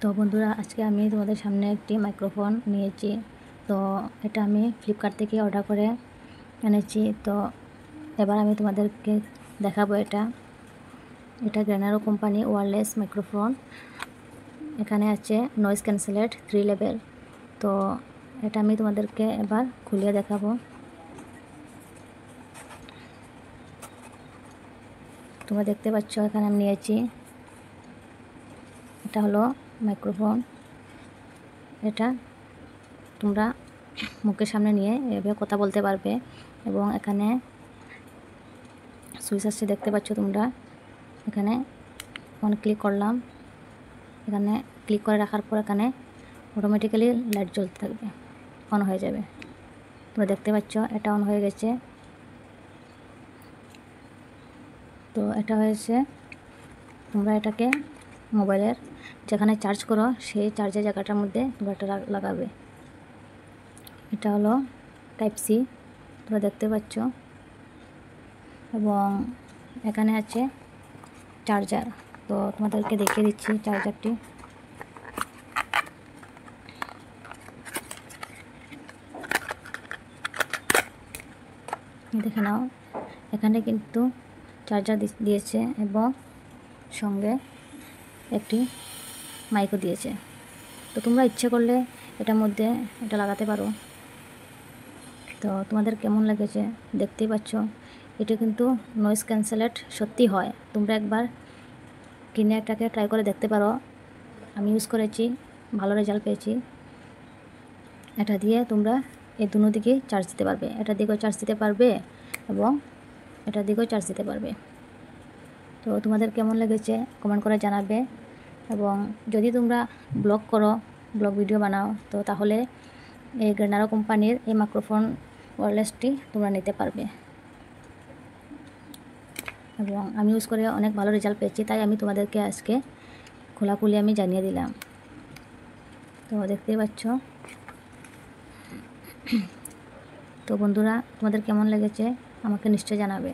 তো বন্ধুরা, আজকে আমি তোমাদের সামনে একটি মাইক্রোফোন নিয়েছি। তো এটা আমি ফ্লিপকার্ট থেকে অর্ডার করে এনেছি। তো এবার আমি তোমাদেরকে দেখাবো এটা গ্রেনারো কোম্পানি ওয়্যারলেস মাইক্রোফোন। এখানে আছে নয়েজ ক্যান্সেলেট 3 লেভেল। তো এটা আমি তোমাদেরকে এবার খুলে দেখাবো। তোমরা দেখতে পাচ্ছ এখানে আমি নিয়েছি, এটা হলো মাইক্রোফোন। এটা তোমরা মুখের সামনে নিয়ে এভাবে কথা বলতে পারবে। এবং এখানে সুইচ আসছে, দেখতে পাচ্ছ তোমরা। এখানে অন ক্লিক করলাম, এখানে ক্লিক করে রাখার পর এখানে অটোমেটিক্যালি লাইট জ্বলতে থাকবে, অন হয়ে যাবে। তোমরা দেখতে পাচ্ছ এটা অন হয়ে গেছে। তো এটা হয়েছে, তোমরা এটাকে মোবাইলের যেখানে চার্জ করো সেই চার্জের জায়গাটার মধ্যে তোমরা এটা লাগাবে। এটা হলো টাইপ সি, তোমরা দেখতে পাচ্ছ। এবং এখানে আছে চার্জার। তো তোমাদেরকে দেখিয়ে দিচ্ছি চার্জারটি। দেখে নাও, এখানে কিন্তু চার্জার দিয়েছে এবং সঙ্গে একটি মাইকও দিয়েছে। তো তোমরা ইচ্ছে করলে এটার মধ্যে এটা লাগাতে পারো। তো তোমাদের কেমন লেগেছে দেখতেই পাচ্ছ। এটা কিন্তু নয়েজ ক্যান্সেলেট সত্যি হয়। তোমরা একবার কিনে এটাকে ট্রাই করে দেখতে পারো। আমি ইউজ করেছি, ভালো রেজাল্ট পেয়েছি। এটা দিয়ে তোমরা এই দুটো দিকেই চার্জ দিতে পারবে, এটার দিকেও চার্জ দিতে পারবে এবং এটার দিকেও চার্জ দিতে পারবে। তো তোমাদের কেমন লেগেছে কমেন্ট করে জানাবে। এবং যদি তোমরা ব্লগ ভিডিও বানাও, তো তাহলে এই গ্রেনারো কোম্পানির এই মাইক্রোফোন ওয়্যারলেসটি তোমরা নিতে পারবে। এবং আমি ইউজ করে অনেক ভালো রেজাল্ট পেয়েছি, তাই আমি তোমাদেরকে আজকে খোলাখুলি আমি জানিয়ে দিলাম। তো দেখতেই পাচ্ছ। তো বন্ধুরা, তোমাদের কেমন লেগেছে আমাকে নিশ্চয় জানাবে।